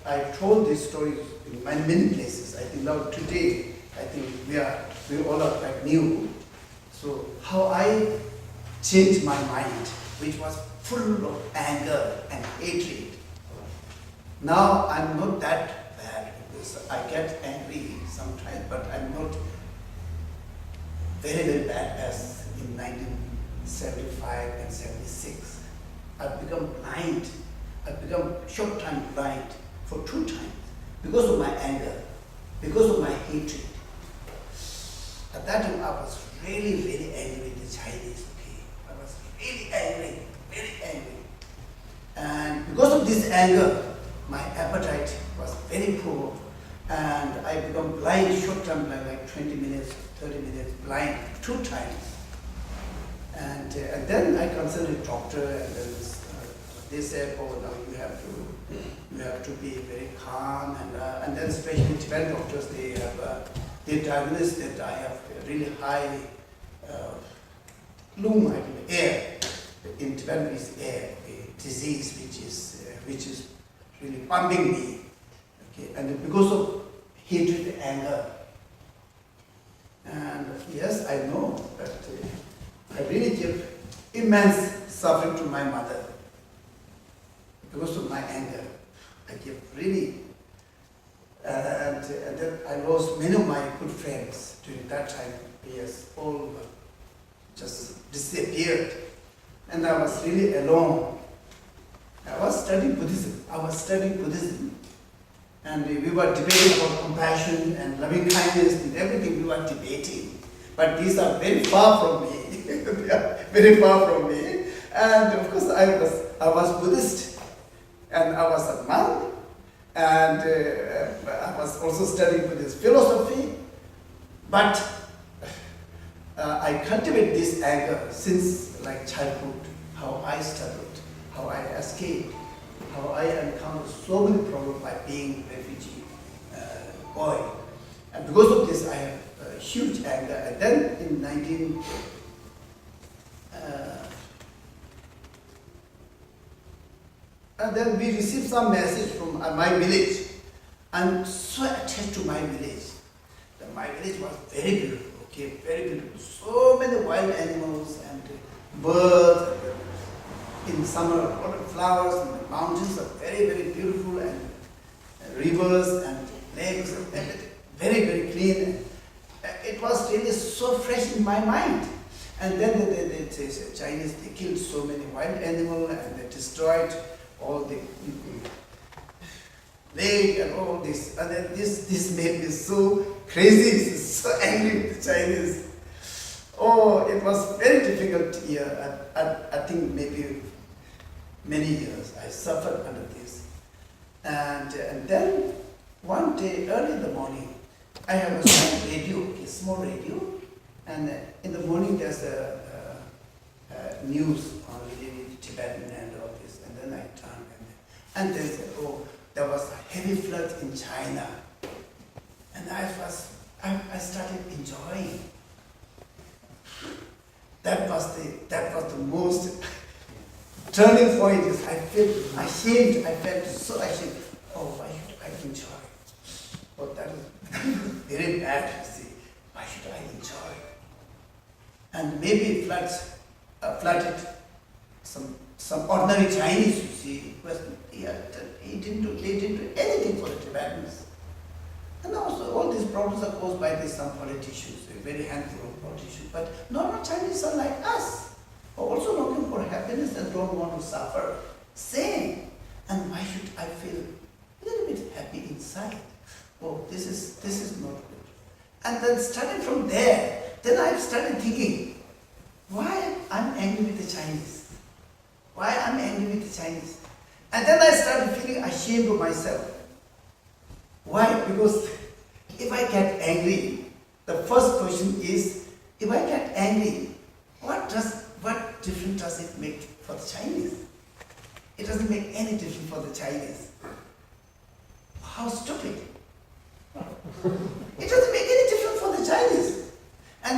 I've told these stories in many places. I think now today, I think we all are quite new. So how I changed my mind, which was full of anger and hatred. Now I'm not that bad because I get angry sometimes, but I'm not very bad as in 1975 and 76. I've become blind. I've become short time blind for 2 times because of my anger, because of my hatred. At that time I was really angry with the Chinese, okay? I was really angry, very angry. And because of this anger, my appetite was very poor and I become blind, short time blind, like 20 minutes, 30 minutes blind 2 times. And then I consulted a doctor and then they said, oh, now you have to be very calm, and then especially Tibetan doctors, they diagnosed that I have a really high lung, air. In Tibetan is air, a disease which is really pumping me. Okay, and because of hatred, anger, and yes, I know that I really give immense suffering to my mother. Because of my anger, I give really, and then I lost many of my good friends during that time. Yes, all just disappeared, and I was really alone. I was studying Buddhism, and we were debating about compassion and loving kindness and everything. We were debating, but these are very far from me. They are very far from me, and of course I was Buddhist. And I was a monk, and I was also studying Buddhist philosophy, but I cultivate this anger since like childhood, how I struggled, how I escaped, how I encountered so many problems by being a refugee boy. And because of this, I have huge anger. And then in and then we received some message from my village. I'm so attached to my village. My village was very beautiful, okay, very beautiful. So many wild animals and birds. In summer, a lot of flowers, and the mountains are very beautiful, and rivers and lakes, and everything, very clean. It was really so fresh in my mind. And then the Chinese, they killed so many wild animals and they destroyed all the lake and all this, and then this made me so crazy, so angry with the Chinese. Oh, it was very difficult year. I think maybe many years I suffered under this. And then one day early in the morning, I have a small radio, and in the morning there's a news on Tibetan and all this, and then I turned and they said, oh, there was a heavy flood in China, and I started enjoying. That was the most turning point. Is I felt ashamed. I felt so ashamed. Oh, why should I enjoy? Oh, that is very bad. You see, why should I enjoy? And maybe flooded some ordinary Chinese. You see, they didn't do anything for the Tibetans. And also all these problems are caused by some politicians, a very handful of politicians. But normal Chinese are like us, also looking for happiness and don't want to suffer. Same. And why should I feel a little bit happy inside? Oh, this is not good. And then starting from there, then I started thinking, why I'm angry with the Chinese? Why I'm angry with the Chinese? And then I started feeling ashamed of myself. Why? Because if I get angry, the first question is, if I get angry, what difference does it make for the Chinese? It doesn't make any difference for the Chinese. How stupid. It doesn't make any difference for the Chinese. And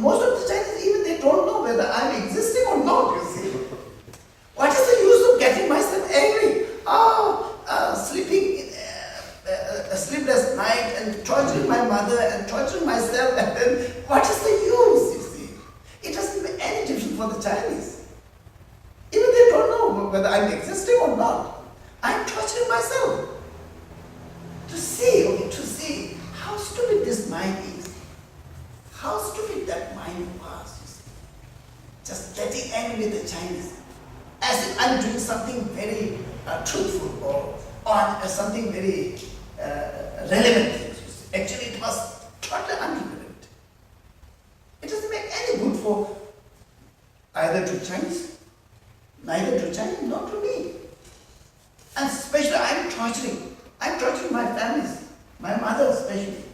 most of the Chinese, even they don't know whether I'm existing or not, you see. What is the use of getting myself angry? Sleeping mother and torturing myself, and then what is the use, you see? It doesn't make any difference for the Chinese. Even they don't know whether I'm existing or not. I'm torturing myself to see how stupid this mind is. How stupid that mind was, you see. Just getting angry with the Chinese. As if I'm doing something very truthful or something very relevant things. You see. Actually, it was totally irrelevant. It doesn't make any good for either to Chinese, neither to Chinese, nor to me. And especially I'm torturing my families, my mother especially.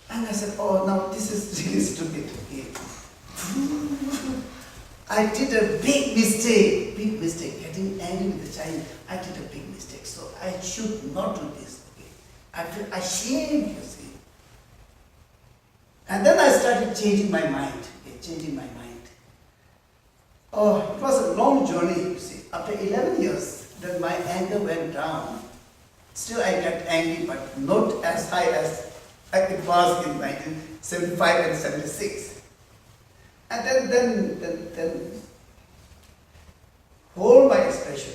And I said, oh, now this is really stupid. I did a big mistake, getting angry with the Chinese. I did a big mistake, so I should not do this. Okay? I feel ashamed, you see. And then I started changing my mind. Oh, it was a long journey, you see. After 11 years, then my anger went down. Still I got angry, but not as high as it was in 1975 and 76. And then whole my expression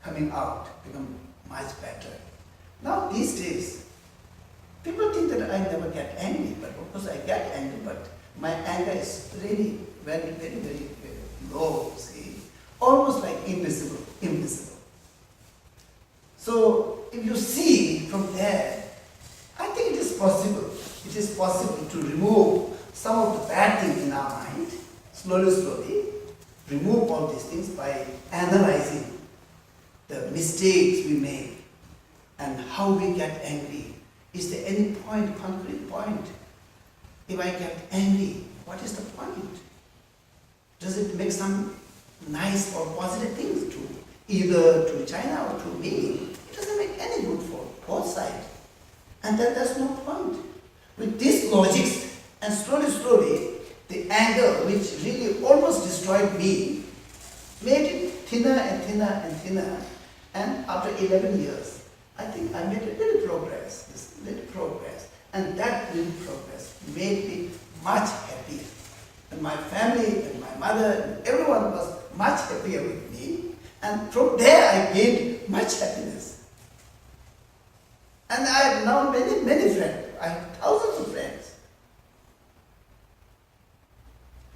coming out become much better. Now these days, people think that I never get angry, but of course I get angry, but my anger is really very, very, very low, see, almost like invisible. So if you see from there, I think it is possible. It is possible to remove some of the bad things in our mind, slowly, remove all these things by analyzing the mistakes we make and how we get angry. Is there any concrete point? If I get angry, what is the point? Does it make some nice or positive things to either to China or to me? It doesn't make any good for both sides. And then there's no point. With these logics, and slowly, the anger which really almost destroyed me, made it thinner and thinner. And after 11 years, I think I made a little progress. And that little progress made me much happier. And my family and my mother and everyone was much happier with me. And from there I gained much happiness. And I have now many friends. I have thousands of friends.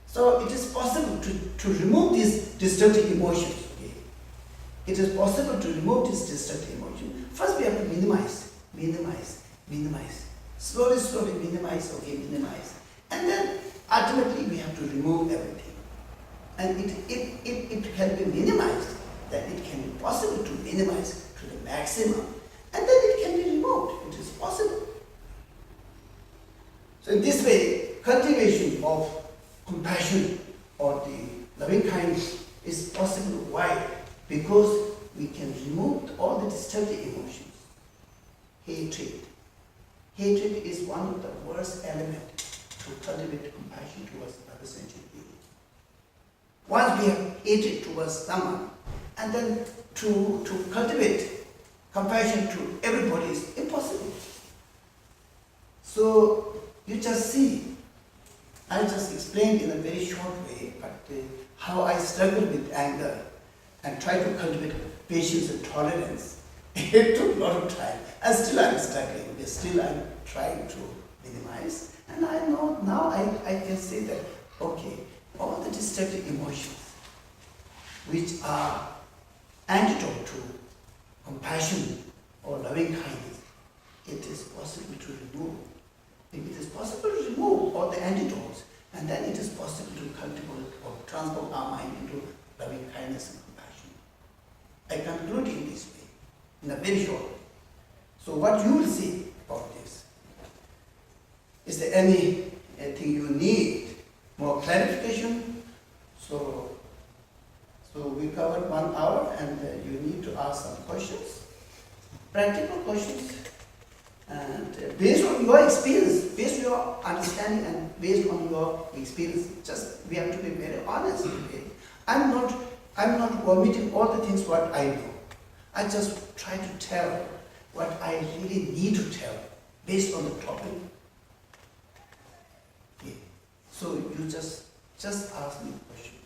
So it is possible to remove these destructive emotions. Okay? It is possible to remove this destructive emotion. First we have to minimize. Slowly minimize. And then ultimately we have to remove everything. And if it can be minimized, then it can be possible to minimize to the maximum. And then it can be removed. It is possible. So in this way, cultivation of compassion or the loving kindness is possible. Why? Because we can remove all the destructive emotions. Hatred is one of the worst elements to cultivate compassion towards another sentient being. Once we have hatred towards someone, and then to cultivate compassion to everybody is impossible. So you just see, I just explained in a very short way, but how I struggled with anger and tried to cultivate patience and tolerance. It took a lot of time, and still I'm struggling. Still I'm trying to minimize, and I know now I can say that, okay, all the destructive emotions which are antidote to compassion or loving kindness, it is possible to remove. If it is possible to remove all the antidotes, and then it is possible to cultivate or transform our mind into loving kindness and compassion. I conclude in this way, in a very short way. So what you will see about this? Is there anything you need? More clarification? So we covered 1 hour, and you need to ask some questions, practical questions, and based on your experience, based on your understanding, and based on your experience, just we have to be very honest. Okay? I'm not omitting all the things what I know. I just try to tell what I really need to tell, based on the topic. Yeah. So you just ask me a question.